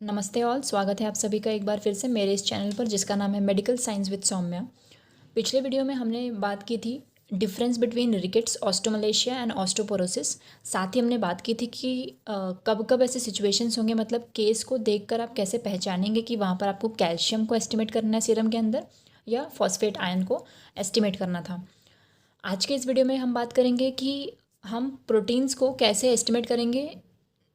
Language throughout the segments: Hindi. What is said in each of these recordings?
नमस्ते ऑल, स्वागत है आप सभी का एक बार फिर से मेरे इस चैनल पर जिसका नाम है मेडिकल साइंस विद सौम्या। पिछले वीडियो में हमने बात की थी difference between rickets, osteomalacia and osteoporosis. साथ ही हमने बात की थी कि कब कब ऐसे सिचुएशंस होंगे, मतलब केस को देखकर आप कैसे पहचानेंगे कि वहाँ पर आपको कैल्शियम को एस्टिमेट करना है सीरम के अंदर या फॉस्फेट आयन को एस्टिमेट करना था। आज के इस वीडियो में हम बात करेंगे कि हम प्रोटीन्स को कैसे एस्टिमेट करेंगे,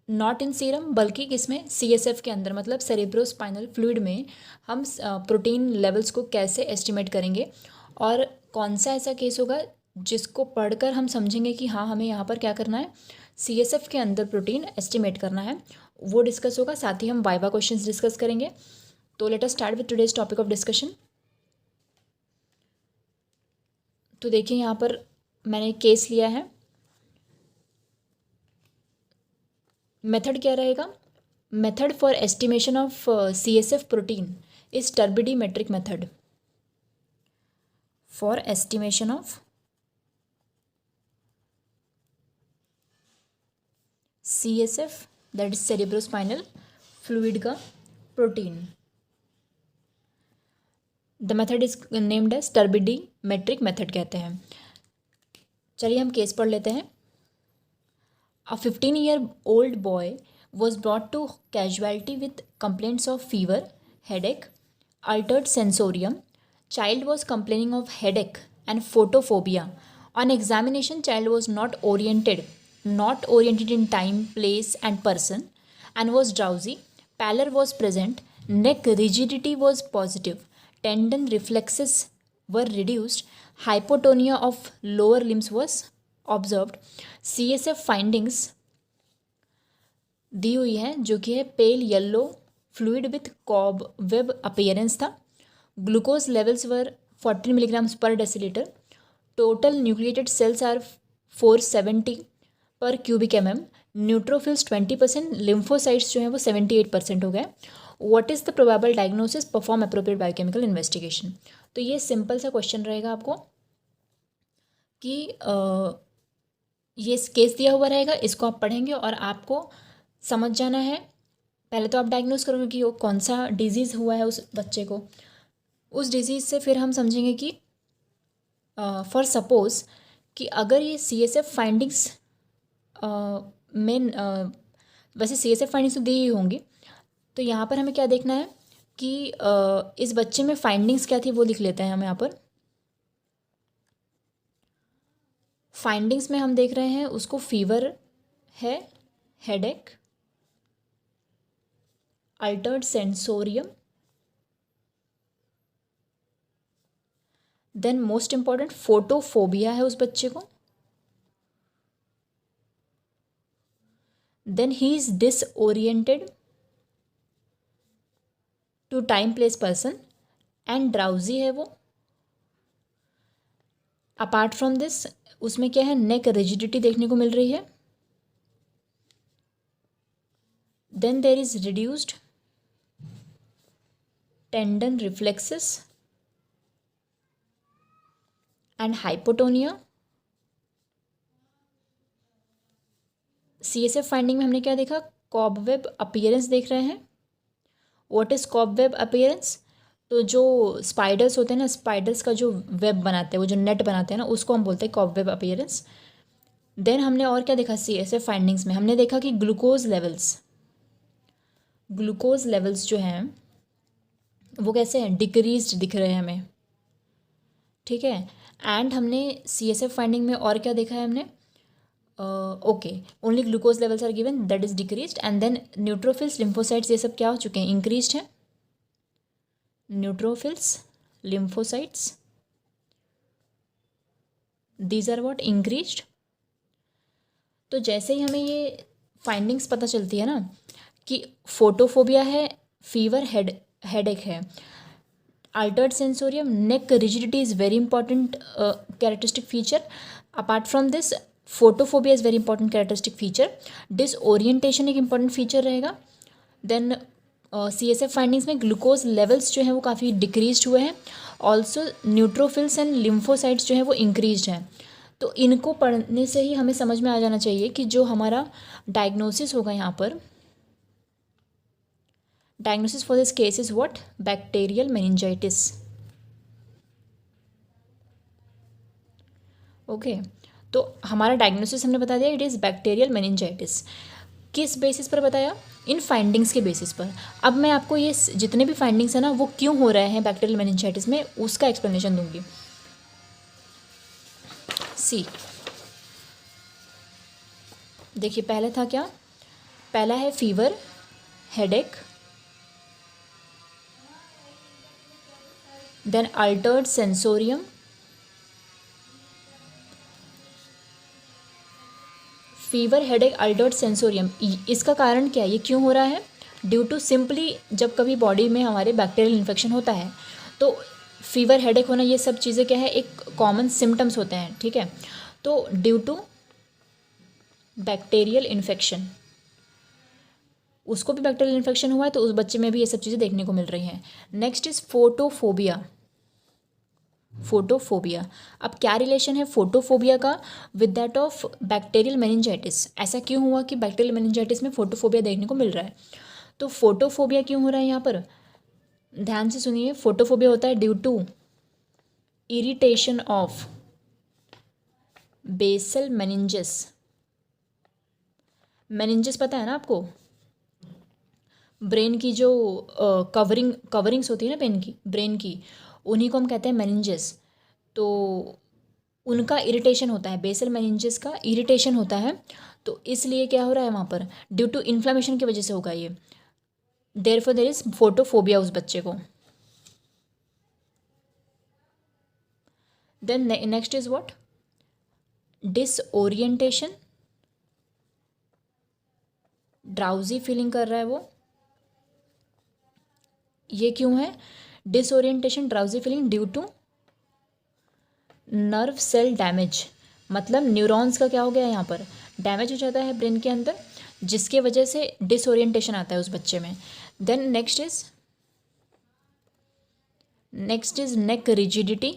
नॉट इन सीरम बल्कि किसमें, सीएसएफ के अंदर, मतलब सेरेब्रोस्पाइनल फ्लूइड में हम प्रोटीन लेवल्स को कैसे एस्टिमेट करेंगे और कौन सा ऐसा केस होगा जिसको पढ़कर हम समझेंगे कि हाँ हमें यहाँ पर क्या करना है, सीएसएफ के अंदर प्रोटीन एस्टिमेट करना है, वो डिस्कस होगा। साथ ही हम वाइवा क्वेश्चंस डिस्कस करेंगे। तो let us start with today's topic of discussion. तो देखिए यहाँ पर मैंने केस लिया है। मेथड क्या रहेगा? Method for estimation of CSF protein is turbidimetric method for estimation of CSF, that is cerebrospinal fluid का protein. The method is named as turbidimetric method कहते हैं। चलिए हम केस पढ़ लेते हैं। A 15-year-old boy was brought to casualty with complaints of fever, headache, altered sensorium. Child was complaining of headache and photophobia. On examination, child was not oriented in time, place, and person, and was drowsy. Pallor was present. Neck rigidity was positive. Tendon reflexes were reduced. Hypotonia of lower limbs was observed. CSF findings दी हुई है जो कि है pale yellow fluid with cobweb appearance था। Glucose levels were 14 milligrams per decilitre. Total nucleated cells are 470 per cubic MM. Neutrophils 20%, lymphocytes जो है वो 78% हो गए। What is the probable diagnosis, perform appropriate biochemical investigation. तो ये सिंपल सा क्वेश्चन रहेगा आपको कि ये केस दिया हुआ रहेगा, इसको आप पढ़ेंगे और आपको समझ जाना है। पहले तो आप डायग्नोस करोगे कि वो कौन सा डिजीज़ हुआ है उस बच्चे को। उस डिजीज़ से फिर हम समझेंगे कि फॉर सपोज़ कि अगर ये सीएसएफ फाइंडिंग्स में वैसे सीएसएफ फाइंडिंग्स तो दी ही होंगी, तो यहाँ पर हमें क्या देखना है कि इस बच्चे में फाइंडिंग्स क्या थी वो लिख लेते हैं हम यहाँ पर। फाइंडिंग्स में हम देख रहे हैं उसको फीवर है, headache, altered sensorium, then most important photophobia है उस बच्चे को, then he is disoriented to time place person and drowsy है वो। अपार्ट फ्रॉम दिस उसमें क्या है, नेक रिजिडिटी देखने को मिल रही है। Then there is reduced tendon reflexes and hypotonia. CSF finding में हमने क्या देखा, कॉबवेब अपीयरेंस देख रहे हैं। What is cobweb appearance? तो जो स्पाइडर्स होते हैं ना, स्पाइडर्स का जो वेब बनाते हैं, वो जो नेट बनाते हैं ना, उसको हम बोलते हैं कॉबवेब अपीयरेंस। देन हमने और क्या देखा सीएसएफ फाइंडिंग्स में, हमने देखा कि ग्लूकोज लेवल्स जो हैं वो कैसे हैं, डिक्रीज्ड दिख रहे हैं हमें, ठीक है। एंड हमने सीएसएफ फाइंडिंग में और क्या देखा है हमने, okay, only glucose levels are given, that is decreased. And then neutrophils, lymphocytes, ये सब क्या हो चुके हैं, इंक्रीज्ड हैं। Neutrophils, lymphocytes, these are what, increased. तो जैसे ही हमें ये फाइंडिंग्स पता चलती है ना कि फोटोफोबिया है, फीवर, हेडेक है, Altered sensorium, neck rigidity is very important characteristic feature. Apart from this photophobia is very important characteristic feature. Disorientation एक इंपॉर्टेंट फीचर रहेगा। देन सीएसएफ फाइंडिंग्स में ग्लूकोज लेवल्स जो हैं वो काफ़ी डिक्रीज हुए हैं। ऑल्सो न्यूट्रोफिल्स एंड लिम्फोसाइट्स जो हैं वो इंक्रीज हैं। तो इनको पढ़ने से ही हमें समझ में आ जाना चाहिए कि जो हमारा डायग्नोसिस होगा यहाँ पर diagnosis for this case is what? Bacterial meningitis. Okay, तो हमारा डायग्नोसिस हमने बता दिया, इट इज़ बैक्टीरियल मेनिंजाइटिस। किस बेसिस पर बताया? इन फाइंडिंग्स के बेसिस पर। अब मैं आपको ये जितने भी फाइंडिंग्स हैं ना वो क्यों हो रहे हैं बैक्टीरियल मेनिंजाइटिस में, उसका एक्सप्लेनेशन दूंगी। सी, देखिए पहले था क्या? पहला है fever, headache, then altered sensorium, fever, headache, altered sensorium. इसका कारण क्या है, ये क्यों हो रहा है? ड्यू टू सिंपली जब कभी बॉडी में हमारे बैक्टीरियल इन्फेक्शन होता है तो फीवर, हेडेक होना, ये सब चीज़ें क्या है, एक कॉमन सिम्टम्स होते हैं, ठीक है। तो ड्यू टू बैक्टीरियल इन्फेक्शन, उसको भी बैक्टीरियल इन्फेक्शन हुआ है तो उस बच्चे में भी ये सब चीज़ें देखने को मिल रही हैं। Next is photophobia. फोटोफोबिया, अब क्या रिलेशन है फोटोफोबिया का with that of bacterial meningitis? ऐसा क्यों हुआ कि बैक्टीरियल मेनिंजाइटिस में फोटोफोबिया देखने को मिल रहा है? तो फोटोफोबिया क्यों हो रहा है यहाँ पर? ध्यान से सुनिए, फोटोफोबिया होता है due to irritation of basal meninges. Meninges पता है ना आपको? ब्रेन की जो कवरिंग्स होती है ना ब्रेन की, उन्हीं को हम कहते हैं मेनिंजस। तो उनका इरिटेशन होता है, बेसल मेनिंजस का इरिटेशन होता है, तो इसलिए क्या हो रहा है वहाँ पर? ड्यू टू इन्फ्लेमेशन की वजह से होगा ये। देयरफॉर देयर इज फोटोफोबिया उस बच्चे को। Then next is what? Disorientation, drowsy feeling कर रहा है वो। ये क्यों है disorientation, drowsy feeling? Due to nerve cell damage, मतलब न्यूरॉन्स का क्या हो गया यहाँ पर? डैमेज हो जाता है ब्रेन के अंदर, जिसके वजह से डिसओरिएंटेशन आता है उस बच्चे में। Then next is neck rigidity.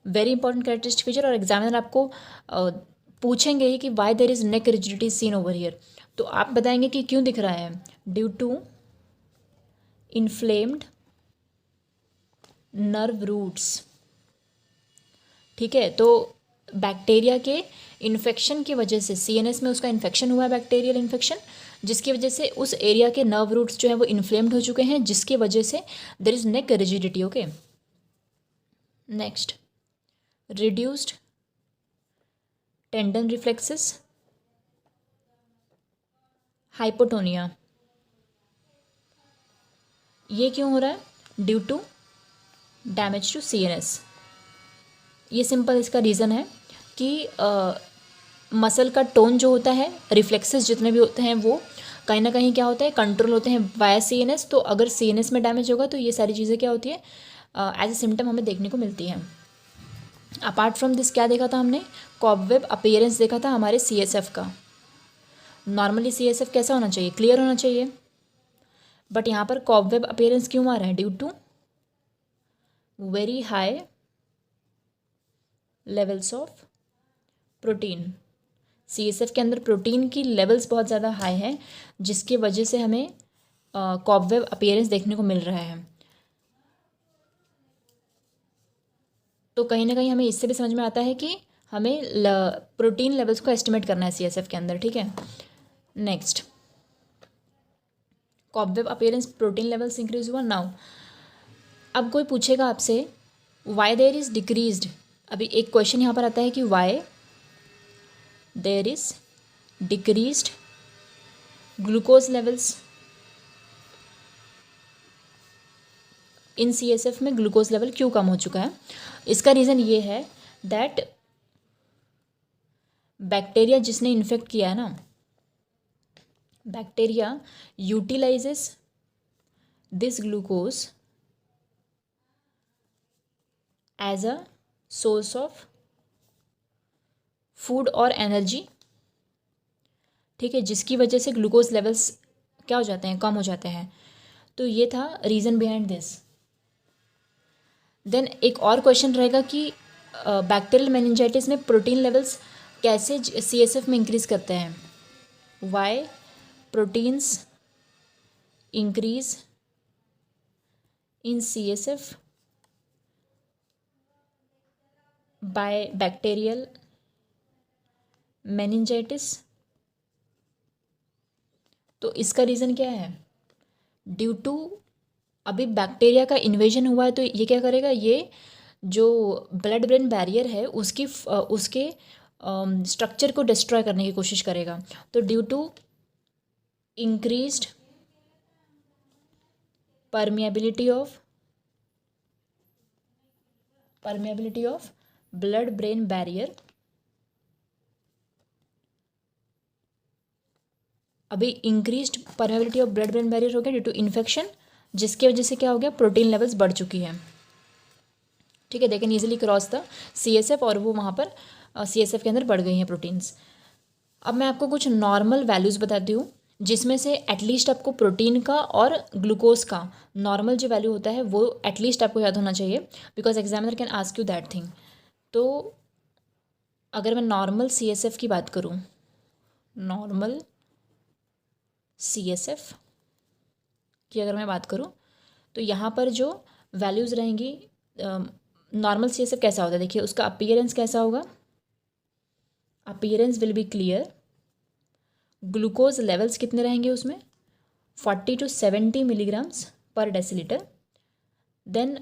Very important characteristic feature, और एग्जामिनर आपको पूछेंगे ही कि why there is neck rigidity seen over here, तो आप बताएंगे कि क्यों दिख रहा है? Due to inflamed nerve roots, ठीक है। तो बैक्टीरिया के इन्फेक्शन की वजह से सीएनएस में उसका इन्फेक्शन हुआ है, बैक्टीरियल इन्फेक्शन, जिसकी वजह से उस एरिया के नर्व रूट्स जो है वो इन्फ्लेम्ड हो चुके हैं, जिसकी वजह से there is neck rigidity. Okay, next reduced tendon reflexes, hypotonia. ये क्यों हो रहा है? Due to damage to CNS. ये सिंपल इसका रीज़न है कि मसल का टोन जो होता है, रिफ्लेक्सेस जितने भी होते हैं वो कहीं ना कहीं क्या होता है, कंट्रोल होते हैं वाया सीएनएस। तो अगर सीएनएस में डैमेज होगा तो ये सारी चीज़ें क्या होती है, एज ए सिम्टम हमें देखने को मिलती हैं। अपार्ट फ्रॉम दिस क्या देखा था हमने? कॉबवेब अपीयरेंस देखा था हमारे सीएसएफ का। नॉर्मली सीएसएफ कैसा होना चाहिए? क्लियर होना चाहिए, बट यहाँ पर कॉबवेब अपीयरेंस क्यों आ रहा है? Due to very high levels of protein. CSF के अंदर प्रोटीन की लेवल्स बहुत ज़्यादा हाई है, जिसकी वजह से हमें कॉबवेब अपीयरेंस देखने को मिल रहा है। तो कहीं ना कहीं हमें इससे भी समझ में आता है कि हमें प्रोटीन लेवल्स को एस्टिमेट करना है सीएसएफ के अंदर, ठीक है। Next, cobweb appearance, protein levels increase हुआ। नाउ अब कोई पूछेगा आपसे वाई देयर इज डिक्रीज्ड। अभी एक क्वेश्चन यहाँ पर आता है कि why there is decreased glucose levels in CSF में, ग्लूकोज लेवल क्यों कम हो चुका है? इसका रीज़न ये है दैट बैक्टीरिया जिसने इन्फेक्ट किया है ना, bacteria utilises this glucose as a source of food और एनर्जी, ठीक है, जिसकी वजह से ग्लूकोज लेवल्स क्या हो जाते हैं, कम हो जाते हैं। तो ये था रीज़न बिहाइंड दिस। देन एक और क्वेश्चन रहेगा कि बैक्टीरियल मेनिंजाइटिस में प्रोटीन लेवल्स कैसे सीएसएफ में इंक्रीज करते हैं? Why proteins increase in CSF by bacterial meningitis. तो इसका रीज़न क्या है? ड्यू टू अभी बैक्टीरिया का इन्वेजन हुआ है, तो ये क्या करेगा, ये जो ब्लड ब्रेन बैरियर है उसके स्ट्रक्चर को डिस्ट्रॉय करने की कोशिश करेगा। तो due to increased permeability of blood brain barrier, अभी increased permeability of blood brain barrier हो गया ड्यू टू इन्फेक्शन, जिसकी वजह से क्या हो गया, प्रोटीन लेवल्स बढ़ चुकी है। ठीक है, they can easily cross the CSF और वो वहाँ पर CSF के अंदर बढ़ गई हैं प्रोटीन्स। अब मैं आपको कुछ नॉर्मल वैल्यूज़ बताती हूँ, जिसमें से एटलीस्ट आपको प्रोटीन का और ग्लूकोज का नॉर्मल जो वैल्यू होता है वो एटलीस्ट आपको याद होना चाहिए, because examiner can ask you that thing. तो अगर मैं नॉर्मल CSF की बात करूँ, नॉर्मल CSF की अगर मैं बात करूँ, तो यहाँ पर जो वैल्यूज़ रहेंगी, नॉर्मल CSF कैसा होता है, देखिए उसका अपीयरेंस कैसा होगा, appearance will be clear. Glucose levels कितने रहेंगे उसमें, 40 to 70 milligrams per decilitre. Then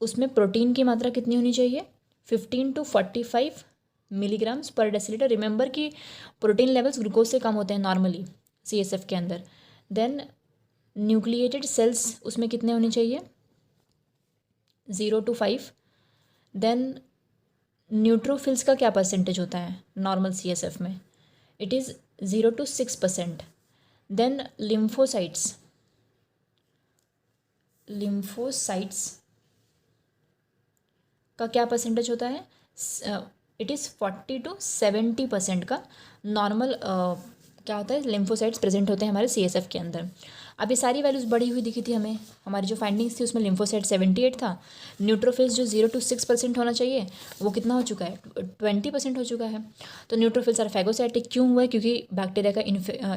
उसमें प्रोटीन की मात्रा कितनी होनी चाहिए, 15 to 45 milligrams per decilitre. Remember कि प्रोटीन लेवल्स ग्लूकोज से कम होते हैं नॉर्मली CSF के अंदर। देन न्यूक्लिएटेड सेल्स उसमें कितने होने चाहिए, 0 to 5। देन न्यूट्रोफिल्स का क्या परसेंटेज होता है नॉर्मल CSF में, it is 0 to 6%। Then lymphocytes का क्या परसेंटेज होता है, इट इज़ 40 to 70% का नॉर्मल क्या होता है, लिम्फोसाइट्स प्रेजेंट होते हैं हमारे CSF के अंदर। अब ये सारी वैल्यूज़ बढ़ी हुई दिखी थी हमें, हमारी जो फाइंडिंग्स थी उसमें लिम्फोसाइट 78 था, न्यूट्रोफिल्स जो 0 to 6% होना चाहिए वो कितना हो चुका है, 20% हो चुका है। तो न्यूट्रोफिल्स आर फैगोसाइटिक क्यों हुआ है, क्योंकि बैक्टीरिया का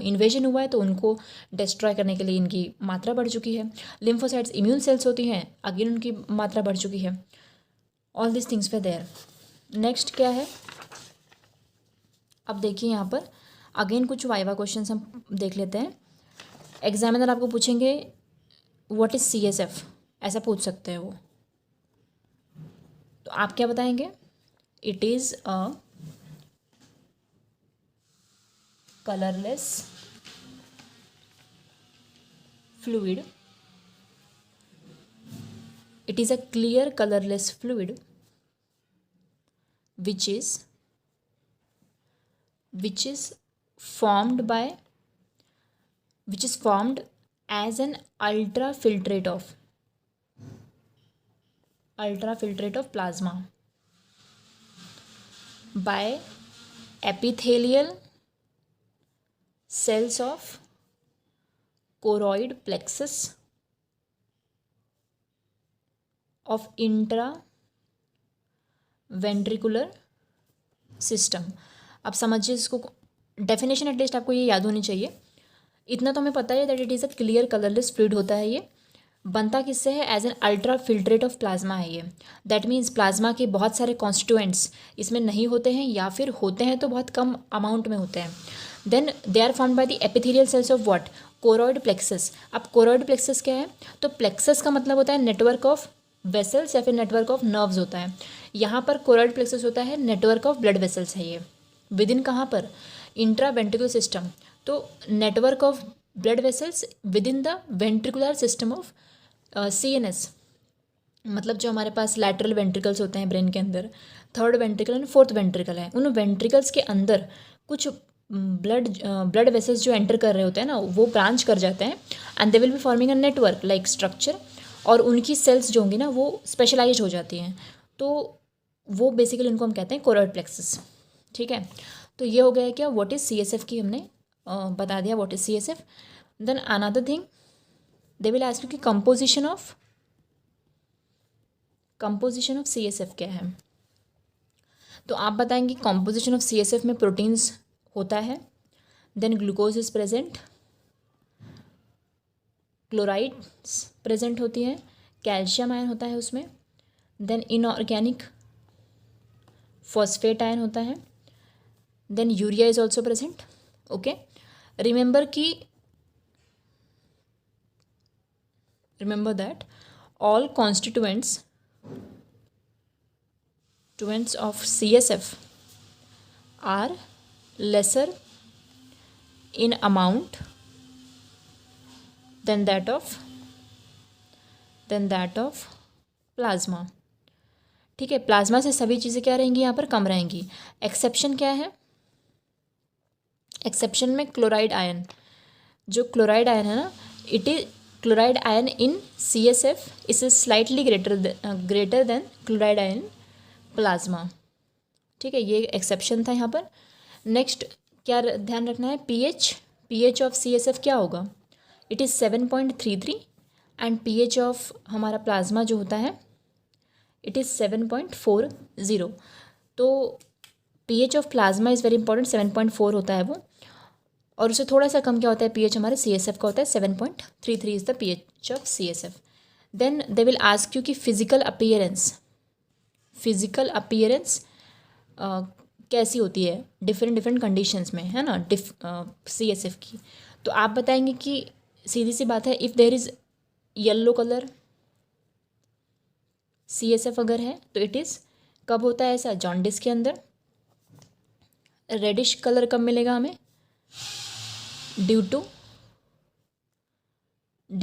इन्वेजन हुआ है, तो उनको डिस्ट्रॉय करने के लिए इनकी मात्रा बढ़ चुकी है। लिम्फोसाइट्स इम्यून सेल्स होती हैं, अगेन उनकी मात्रा बढ़ चुकी है। All this things were there. Next क्या है, अब देखिए यहाँ पर अगेन कुछ वाइवा क्वेश्चंस हम देख लेते हैं। एग्जामिनर आपको पूछेंगे व्हाट इज़ CSF, ऐसा पूछ सकते हैं वो, तो आप क्या बताएंगे, it is a colourless fluid, it is a clear colorless fluid which is formed as an ultrafiltrate of plasma by epithelial cells of choroid plexus of intraventricular system. अब समझिए इसको, डेफिनेशन एटलीस्ट आपको ये याद होनी चाहिए। इतना तो हमें पता है that it is a clear colourless fluid होता है। ये बनता किससे है, as an ultra filtrate of plasma है ये। दैट मीन्स प्लाज्मा के बहुत सारे कॉन्स्टिट्यूएंट्स इसमें नहीं होते हैं, या फिर होते हैं तो बहुत कम अमाउंट में होते हैं। Then they are formed by the epithelial cells of what, choroid plexus. अब कोरोइड प्लेक्सस क्या है, तो प्लेक्सस का मतलब होता है नेटवर्क ऑफ वेसल्स या फिर नेटवर्क ऑफ नर्व्स होता है। यहाँ पर कोरोइड प्लेक्सस होता है नेटवर्क ऑफ ब्लड वेसल्स है ये, विद इन कहाँ पर, इंट्रावेंट्रिकुलर सिस्टम। तो network of blood vessels with in the ventricular system of CNS, मतलब जो हमारे पास लैटरल वेंट्रिकल्स होते हैं ब्रेन के अंदर, third ventricle and fourth ventricle है, उन वेंट्रिकल्स के अंदर कुछ ब्लड वेसल्स जो एंटर कर रहे होते हैं ना, वो ब्रांच कर जाते हैं and they will be forming a network like structure, और उनकी सेल्स जो होंगी ना वो स्पेशलाइज हो जाती हैं। तो वो बेसिकली उनको हम कहते हैं कोरोइड प्लेक्सस। ठीक है, तो ये हो गया क्या, व्हाट इज़ CSF की हमने बता दिया what is CSF। Then another thing they will ask you कि कंपोजिशन ऑफ CSF क्या है। तो आप बताएंगे कंपोजिशन ऑफ CSF में प्रोटीन्स होता है, then glucose is present, chlorides present होती है, कैल्शियम आयन होता है उसमें, देन इनऑर्गेनिक फॉस्फेट आयन होता है, then urea is also present. Okay, remember that all constituents of CSF are lesser in amount than that of plasma. ठीक है, प्लाज्मा से सभी चीज़ें क्या रहेंगी यहाँ पर, कम रहेंगी. एक्सेप्शन क्या है, एक्सेप्शन में क्लोराइड आयन, जो क्लोराइड आयन है ना, it is chloride ion in CSF is slightly greater than chloride ion plasma. ठीक है, ये एक्सेप्शन था यहाँ पर. नेक्स्ट क्या ध्यान रखना है, पीएच ऑफ CSF क्या होगा, it is 7.33 and pH of हमारा प्लाज्मा जो होता है इट इज़ 7.40. तो pH of plasma is very important, 7.4 होता है वो, और उससे थोड़ा सा कम क्या होता है पीएच हमारे CSF का होता है 7.33 is the pH of CSF. Then they will ask you कि फिजिकल अपीयरेंस कैसी होती है डिफरेंट कंडीशंस में, है ना, CSF की. तो आप बताएंगे कि सीधी सी बात है, if there is yellow colour CSF अगर है तो इट इज़ कब होता है ऐसा, जॉन्डिस के अंदर. रेडिश कलर कब मिलेगा हमें, due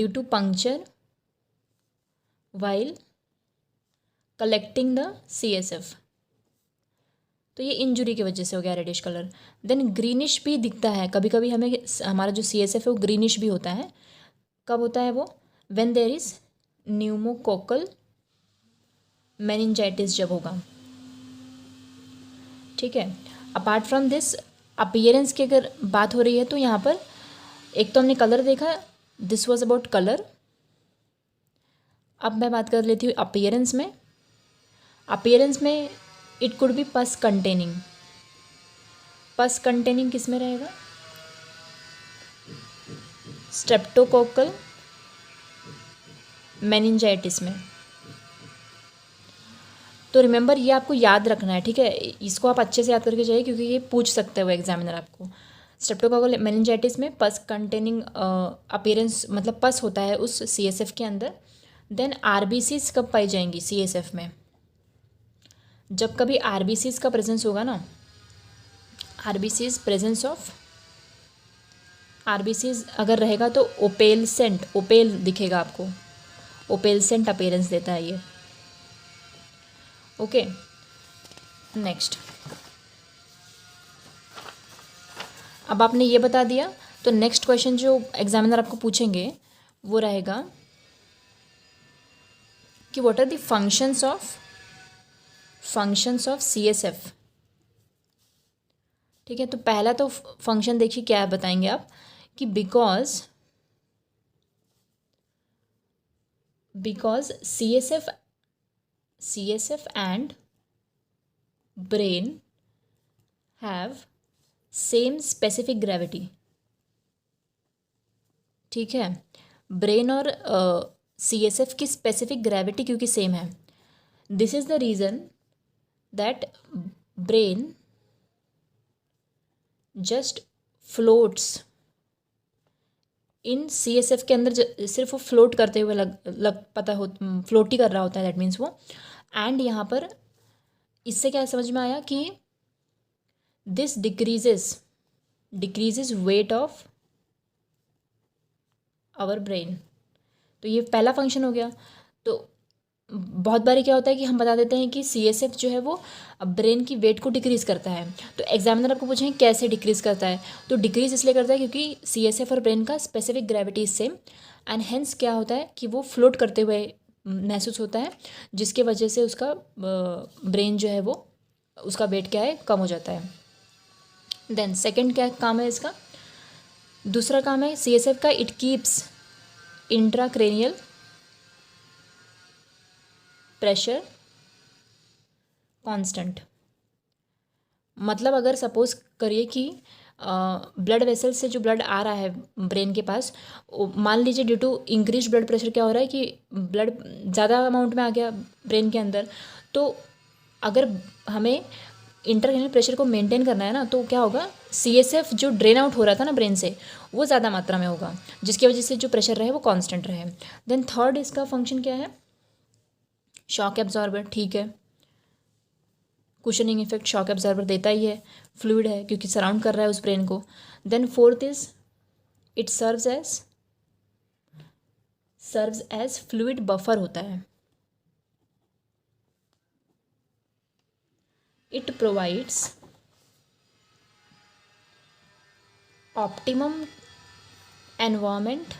to puncture while collecting the CSF. तो ये इंजुरी की वजह से हो गया रेडिश कलर. देन ग्रीनिश भी दिखता है कभी कभी हमें, हमारा जो CSF है वो ग्रीनिश भी होता है. कब होता है वो, when there is pneumococcal meningitis जब होगा. ठीक है, अपार्ट फ्रॉम दिस अपीयरेंस की अगर बात हो रही है तो यहाँ पर एक तो हमने कलर देखा, दिस वाज अबाउट कलर. अब मैं बात कर लेती हूँ अपीयरेंस में. अपीयरेंस में इट कुड बी पस कंटेनिंग किस में रहेगा, स्ट्रेप्टोकोकल मेनिंजाइटिस में. तो रिमेंबर ये आपको याद रखना है. ठीक है, इसको आप अच्छे से याद करके जाइए क्योंकि ये पूछ सकते हो एग्जामिनर आपको. स्ट्रेप्टोकोकल मेनिंजाइटिस में पस कंटेनिंग अपीयरेंस मतलब पस होता है उस CSF के अंदर. देन RBCs कब पाई जाएंगी CSF में, जब कभी RBCs का प्रेजेंस होगा ना, RBCs अगर रहेगा तो ओपेल दिखेगा आपको, ओपेलसेंट अपीयरेंस देता है ये. Okay, next. अब आपने ये बता दिया तो नेक्स्ट क्वेश्चन जो एग्जामिनर आपको पूछेंगे वो रहेगा कि what are the functions of CSF. ठीक है, तो पहला तो फंक्शन देखिए क्या बताएंगे आप कि because CSF and brain have same specific gravity. ठीक है, ब्रेन और CSF की स्पेसिफिक ग्रेविटी क्योंकि सेम है. This is the reason that brain just floats in CSF के अंदर, सिर्फ वो फ्लोट करते हुए फ्लोट ही कर रहा होता है, दैट मीन्स वो. एंड यहाँ पर इससे क्या समझ में आया कि this decreases weight of our brain. तो ये पहला फंक्शन हो गया. तो बहुत बारी क्या होता है कि हम बता देते हैं कि CSF जो है वो ब्रेन की वेट को डिक्रीज़ करता है. तो एग्जामिनर आपको पूछेंगे कैसे डिक्रीज़ करता है, तो डिक्रीज़ इसलिए करता है क्योंकि CSF और ब्रेन का specific gravity is same and hence क्या होता है कि वो फ्लोट करते हुए महसूस होता है, जिसके वजह से उसका ब्रेन जो है वो उसका वेट क्या है कम हो जाता है. देन सेकेंड क्या काम है इसका, दूसरा काम है CSF का, it keeps intracranial pressure constant. मतलब अगर सपोज करिए कि ब्लड वेसल से जो ब्लड आ रहा है ब्रेन के पास, मान लीजिए due to increase blood pressure क्या हो रहा है कि ब्लड ज़्यादा अमाउंट में आ गया ब्रेन के अंदर, तो अगर हमें इंटरक्रेनियल प्रेशर को मेंटेन करना है ना, तो क्या होगा, CSF जो ड्रेन आउट हो रहा था ना ब्रेन से, वो ज़्यादा मात्रा में होगा, जिसकी वजह से जो प्रेशर रहे वो कांस्टेंट रहे। देन थर्ड इसका फंक्शन क्या है, शॉक एब्जॉर्बर, ठीक है, कुशनिंग इफेक्ट शॉक एब्जॉर्बर देता ही है, फ्लूइड है क्योंकि सराउंड कर रहा है उस ब्रेन को। Then fourth is it serves as fluid buffer होता है। It provides optimum environment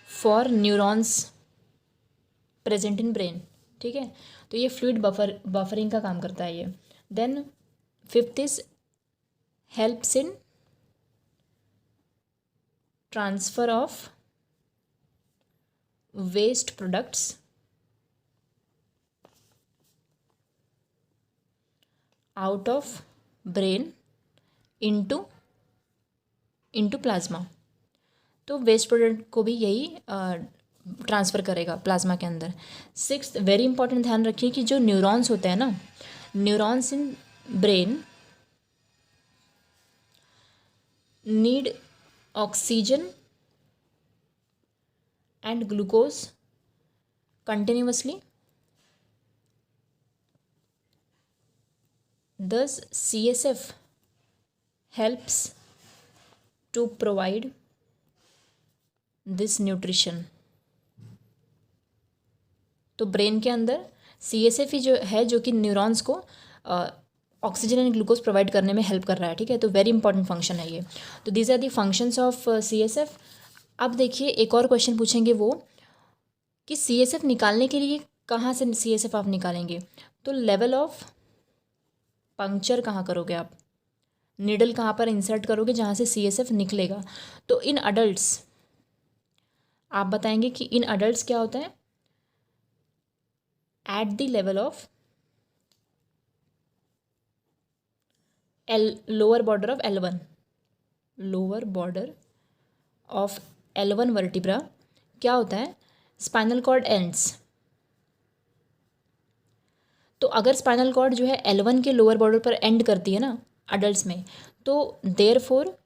for neurons present in brain, ठीक है। तो ये फ्लूइड बफरिंग का काम करता है ये। Then fifth is helps in transfer of waste products out of brain into plasma. तो वेस्ट प्रोडक्ट को भी यही ट्रांसफ़र करेगा प्लाज्मा के अंदर। सिक्स्थ, वेरी इंपॉर्टेंट, ध्यान रखिए कि जो न्यूरॉन्स होते हैं ना, neurons in brain need oxygen and glucose continuously, thus CSF helps to provide this nutrition। तो ब्रेन के अंदर CSF ही जो है जो कि न्यूरॉन्स को ऑक्सीजन एंड ग्लूकोज प्रोवाइड करने में हेल्प कर रहा है, ठीक है। तो वेरी इंपॉर्टेंट फंक्शन है ये। तो these are the functions of CSF। अब देखिए एक और क्वेश्चन पूछेंगे वो कि CSF निकालने के लिए कहाँ से CSF आप निकालेंगे, तो लेवल ऑफ पंक्चर कहाँ करोगे आप, निडल कहाँ पर इंसर्ट करोगे जहाँ से CSF निकलेगा। तो इन अडल्ट्स आप बताएंगे कि इन अडल्ट्स क्या होता है, eight the level of lower border of L1 vertebra क्या होता है, स्पाइनल कॉर्ड एंड्स। तो अगर स्पाइनल कॉर्ड जो है L1 के लोअर बॉर्डर पर एंड करती है ना अडल्ट्स में, तो therefore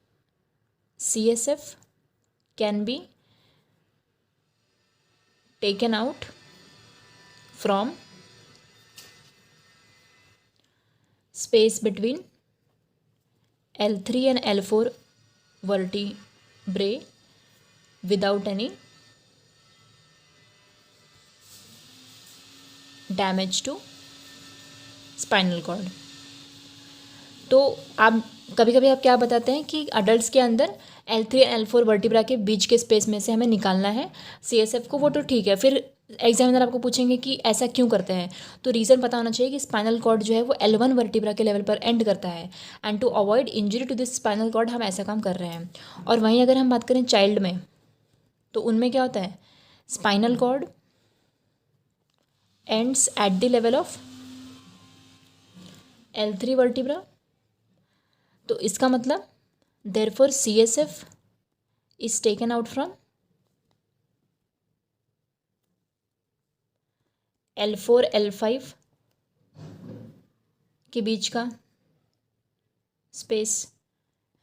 CSF can be taken out from space between L3 and L4 vertebrae without any damage to spinal cord. तो आप कभी कभी आप क्या बताते हैं कि अडल्ट्स के अंदर L3 L4 वर्टिब्रा के बीच के स्पेस में से हमें निकालना है CSF को, वो तो ठीक है। फिर एग्जामिनर आपको पूछेंगे कि ऐसा क्यों करते हैं, तो रीज़न पता होना चाहिए कि स्पाइनल कॉर्ड जो है वो L1 वर्टिब्रा के लेवल पर एंड करता है, and to avoid injury to this spinal cord हम ऐसा काम कर रहे हैं। और वहीं अगर हम बात करें चाइल्ड में, तो उनमें क्या होता है, spinal cord ends at the level of L3 vertebra. तो इसका मतलब therefore CSF is taken out from L4 L5 के बीच का स्पेस,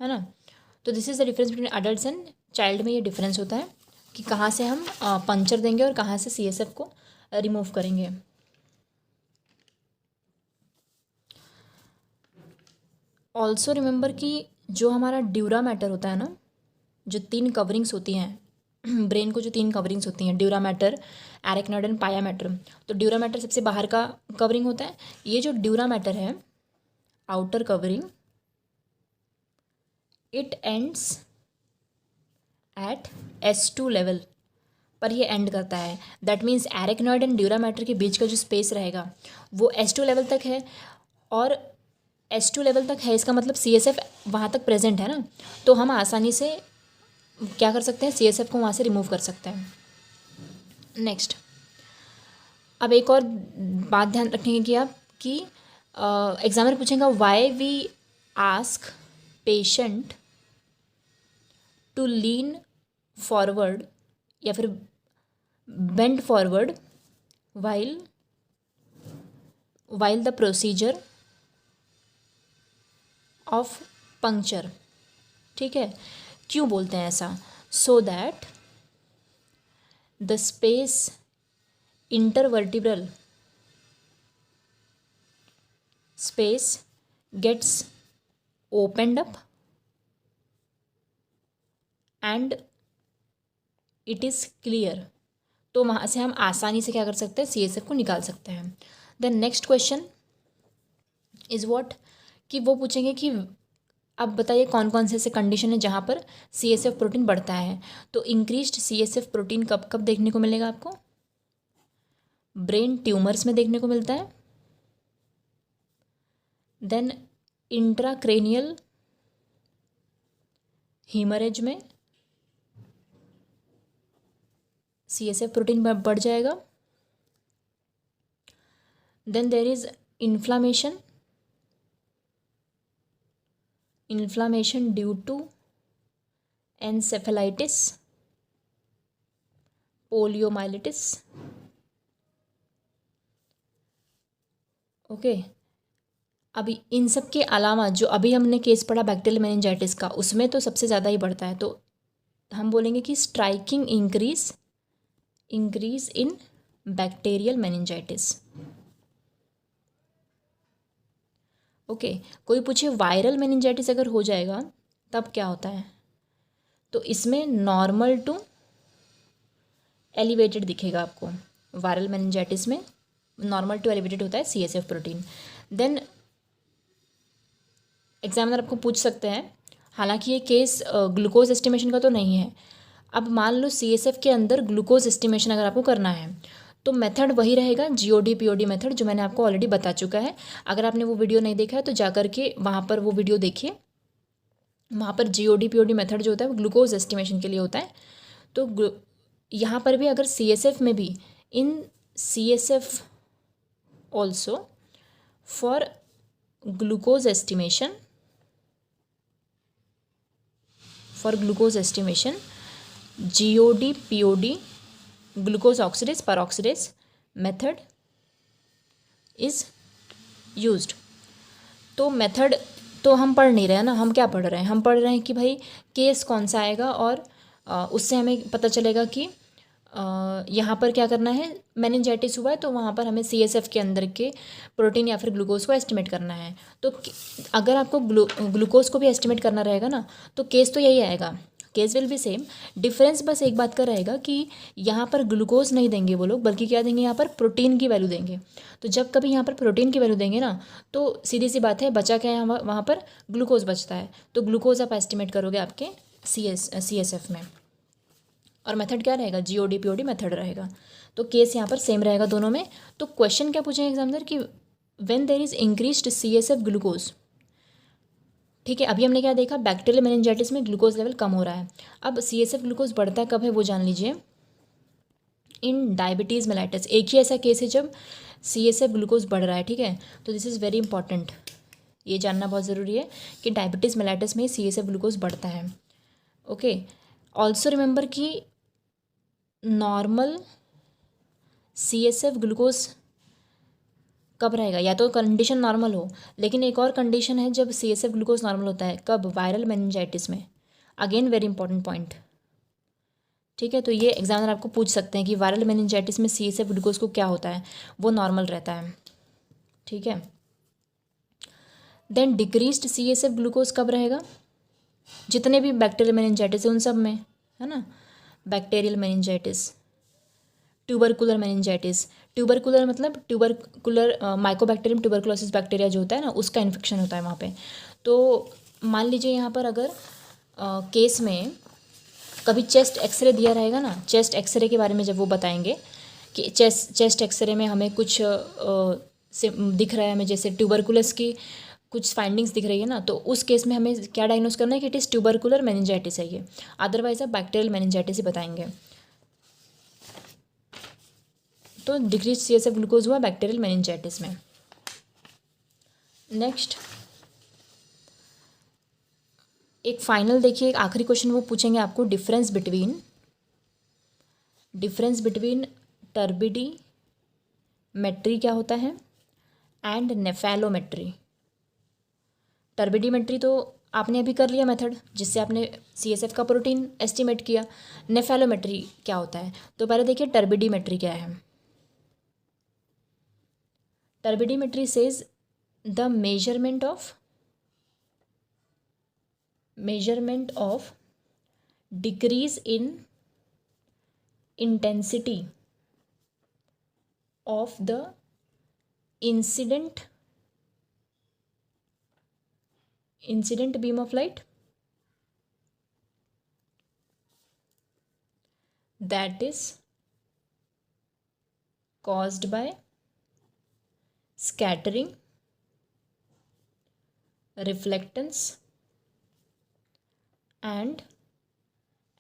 है ना। तो this is the difference between adults and child में ये डिफरेंस होता है कि कहाँ से हम पंक्चर देंगे और कहाँ से CSF को रिमूव करेंगे। ऑल्सो रिमेंबर कि जो हमारा ड्यूरा मैटर होता है ना, जो 3 कवरिंग्स होती हैं ब्रेन को, जो 3 कवरिंग्स होती हैं, ड्यूरा मैटर, एरेक्नॉइड एंड पाया मैटर। तो ड्यूरा मैटर सबसे बाहर का कवरिंग होता है। ये जो ड्यूरा मैटर है, outer covering, it ends at S2 level पर ये एंड करता है। That means arachnoid and dura mater के बीच का जो स्पेस रहेगा वो S2 लेवल तक है, और S2 लेवल तक है, इसका मतलब CSF वहाँ तक प्रेजेंट है ना, तो हम आसानी से क्या कर सकते हैं, CSF को वहाँ से रिमूव कर सकते हैं। नेक्स्ट, अब एक और बात ध्यान रखेंगे कि आप कि एग्जामिनर पूछेगा why we ask patient to lean forward या फिर bend forward while the procedure of puncture. ठीक है, क्यों बोलते हैं ऐसा? So that the space intervertebral space gets opened up and it is clear. तो वहाँ से हम आसानी से क्या कर सकते हैं, CSF को निकाल सकते हैं। Then next question is what, कि वो पूछेंगे कि अब बताइए कौन कौन से ऐसे कंडीशन है जहाँ पर CSF प्रोटीन बढ़ता है। तो इंक्रीज्ड CSF प्रोटीन कब कब देखने को मिलेगा आपको? ब्रेन ट्यूमर्स में देखने को मिलता है। देन इंट्राक्रेनियल हीमरेज में CSF प्रोटीन बढ़ जाएगा। Then there is inflammation due to encephalitis, poliomyelitis. Okay, अभी इन सब के अलावा जो अभी हमने केस पढ़ा बैक्टीरियल मेनिंजाइटिस का, उसमें तो सबसे ज़्यादा ही बढ़ता है। तो हम बोलेंगे कि striking increase in bacterial meningitis. Okay, कोई पूछे वायरल मेनिंजाइटिस अगर हो जाएगा तब क्या होता है? तो इसमें नॉर्मल टू एलिवेटेड दिखेगा आपको। वायरल मेनिंजाइटिस में नॉर्मल टू एलिवेटेड होता है CSF प्रोटीन। देन एग्जामिनर आपको पूछ सकते हैं, हालांकि ये केस ग्लूकोज एस्टिमेशन का तो नहीं है। अब मान लो CSF के अंदर ग्लूकोज एस्टिमेशन अगर आपको करना है तो मेथड वही रहेगा, GOD POD मेथड, जो मैंने आपको ऑलरेडी बता चुका है। अगर आपने वो वीडियो नहीं देखा है तो जा करके वहाँ पर वो वीडियो देखिए। वहाँ पर GOD POD मेथड जो होता है वो ग्लूकोज एस्टिमेशन के लिए होता है। तो यहाँ पर भी अगर CSF में भी इन CSF also for glucose estimation GOD POD glucose oxidase peroxidase method is used. तो मेथड तो हम पढ़ नहीं रहे हैं ना, हम क्या पढ़ रहे हैं? हम पढ़ रहे हैं कि भाई केस कौन सा आएगा और उससे हमें पता चलेगा कि यहाँ पर क्या करना है। मेनिंजाइटिस हुआ है तो वहाँ पर हमें CSF के अंदर के प्रोटीन या फिर ग्लूकोज को एस्टिमेट करना है। तो अगर आपको ग्लूकोज को भी एस्टिमेट करना रहेगा ना तो केस तो यही आएगा, case will be same. Difference बस एक बात का रहेगा कि यहाँ पर ग्लूकोज नहीं देंगे वो लोग, बल्कि क्या देंगे, यहाँ पर प्रोटीन की वैल्यू देंगे। तो जब कभी यहाँ पर प्रोटीन की वैल्यू देंगे ना तो सीधी सी बात है, बचा क्या है, वहाँ पर ग्लूकोज बचता है। तो ग्लूकोज आप एस्टिमेट करोगे आपके CSF में। और मेथड क्या रहेगा? GOD POD मेथड रहेगा। तो केस यहाँ पर सेम रहेगा दोनों में। तो क्वेश्चन क्या पूछेंगे एग्जामिनर कि when there is increased CSF glucose. ठीक है, अभी हमने क्या देखा, बैक्टीरियल मेनिंजाइटिस में ग्लूकोज लेवल कम हो रहा है। अब CSF ग्लूकोज बढ़ता कब है वो जान लीजिए, इन डायबिटीज़ मेलाइटस। एक ही ऐसा केस है जब CSF ग्लूकोज बढ़ रहा है। ठीक है, तो दिस इज़ वेरी इंपॉर्टेंट, ये जानना बहुत ज़रूरी है कि डायबिटीज़ मेलाइटस में CSF ग्लूकोज बढ़ता है। ओके, ऑल्सो रिमेंबर कि नॉर्मल CSF ग्लूकोज कब रहेगा, या तो कंडीशन नॉर्मल हो, लेकिन एक और कंडीशन है जब CSF ग्लूकोज नॉर्मल होता है, कब? वायरल मेनिंजाइटिस में। Again very important point. ठीक है, तो ये एग्जामिनर आपको पूछ सकते हैं कि वायरल मेनिंजाइटिस में CSF ग्लूकोज को क्या होता है, वो नॉर्मल रहता है। ठीक है, देन डिक्रीज्ड CSF ग्लूकोज कब रहेगा? जितने भी बैक्टीरियल मेनिंजाइटिस है उन सब में, है ना। Bacterial meningitis, tubercular meningitis, tubercular मतलब ट्यूबरकुलर माइकोबैक्टीरियम ट्यूबरकुलोसिस बैक्टीरिया जो होता है ना, उसका इन्फेक्शन होता है वहाँ पे। तो मान लीजिए यहाँ पर अगर केस में कभी चेस्ट एक्सरे दिया रहेगा ना, चेस्ट एक्सरे के बारे में जब वो बताएंगे कि चेस्ट एक्सरे में हमें कुछ से दिख रहा है, हमें जैसे ट्यूबरकुलस की कुछ फाइंडिंग्स दिख रही है ना, तो उस केस में हमें क्या डायग्नोस करना है कि इट इज़ ट्यूबरकुलर मेनिंजाइटिस है ये। अदरवाइज आप बैक्टीरियल मेनिंजाइटिस ही बताएंगे। तो डिक्रीज CSF ग्लूकोज हुआ बैक्टीरियल मेनिंजाइटिस में। नेक्स्ट एक फाइनल देखिए, एक आखिरी क्वेश्चन वो पूछेंगे आपको, डिफरेंस बिटवीन टर्बिडीमेट्री क्या होता है एंड नेफेलोमेट्री। टर्बिडीमेट्री तो आपने अभी कर लिया मेथड, जिससे आपने CSF का प्रोटीन एस्टिमेट किया। नेफेलोमेट्री क्या होता है, तो पहले देखिए टर्बिडीमेट्री क्या है। टर्बिडीमेट्री says the measurement of decrease in intensity of the incident beam of light that is caused by scattering, reflectance and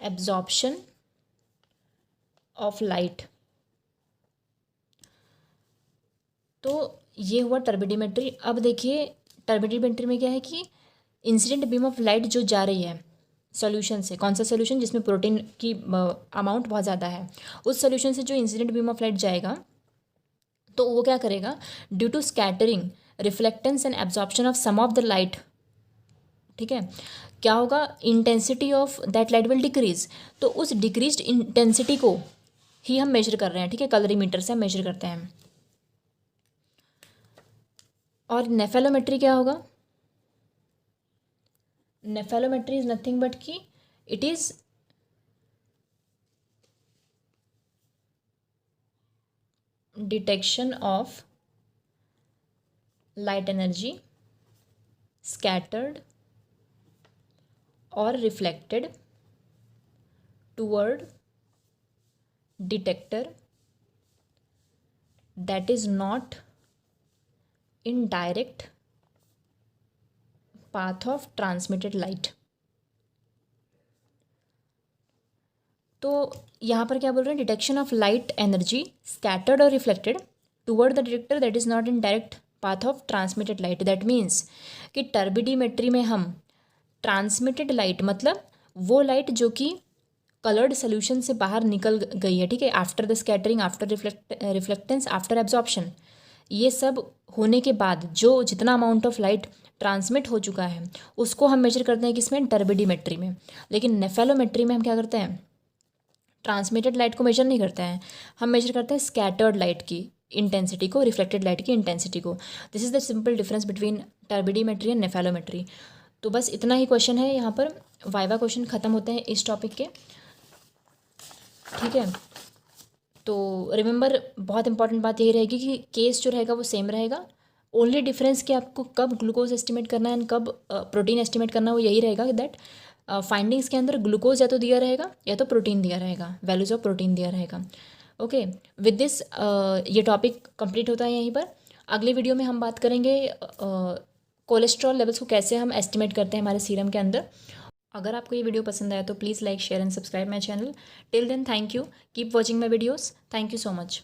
absorption of light. तो ये हुआ टर्बिडीमेट्री। अब देखिए टर्बिडीमेट्री में क्या है कि इंसिडेंट बीम ऑफ लाइट जो जा रही है सॉल्यूशन से, कौन सा सॉल्यूशन जिसमें प्रोटीन की अमाउंट बहुत ज़्यादा है, उस सॉल्यूशन से जो इंसिडेंट बीम ऑफ लाइट जाएगा तो वो क्या करेगा, due to scattering, reflectance and absorption of some of the light, ठीक है, क्या होगा, intensity of that light will decrease. तो उस डिक्रीज्ड इंटेंसिटी को ही हम मेजर कर रहे हैं, ठीक है, कलरीमीटर से हम मेजर करते हैं। और नेफेलोमेट्री क्या होगा, नेफेलोमेट्री इज नथिंग बट कि it is detection of light energy scattered or reflected toward detector that is not in direct path of transmitted light। तो यहाँ पर क्या बोल रहे हैं, detection of light energy scattered और reflected toward the detector that is not in direct path of transmitted light. That means कि टर्बिडीमेट्री में हम ट्रांसमिटेड लाइट मतलब वो लाइट जो कि कलर्ड सोल्यूशन से बाहर निकल गई है, ठीक है, after the scattering, after reflectance, after absorption, ये सब होने के बाद जो जितना अमाउंट ऑफ लाइट ट्रांसमिट हो चुका है उसको हम मेजर करते हैं किसमें, टर्बिडीमेट्री में। लेकिन नेफेलोमेट्री में हम क्या करते हैं, ट्रांसमिटेड लाइट को मेजर नहीं करते हैं, हम मेजर करते हैं स्कैटर्ड लाइट की इंटेंसिटी को, रिफ्लेक्टेड लाइट की इंटेंसिटी को। This is the simple difference between turbidimetry and nephelometry. तो बस इतना ही क्वेश्चन है यहाँ पर, वाइवा क्वेश्चन ख़त्म होते हैं इस टॉपिक के, ठीक है। तो रिमेंबर बहुत इंपॉर्टेंट बात यही रहेगी कि केस जो रहेगा वो सेम रहेगा, ओनली डिफरेंस कि आपको कब ग्लूकोज एस्टिमेट करना है एंड कब प्रोटीन एस्टिमेट करना है, वो यही रहेगा दैट फाइंडिंग्स के अंदर ग्लूकोज या तो दिया रहेगा या तो प्रोटीन दिया रहेगा, वैल्यूज ऑफ प्रोटीन दिया रहेगा। ओके, विद दिस ये टॉपिक कंप्लीट होता है यहीं पर। अगले वीडियो में हम बात करेंगे कोलेस्ट्रॉल लेवल्स को कैसे हम एस्टिमेट करते हैं हमारे सीरम के अंदर। अगर आपको ये वीडियो पसंद आया तो please like, share and subscribe my channel. Till then thank you, keep watching my videos, thank you so much.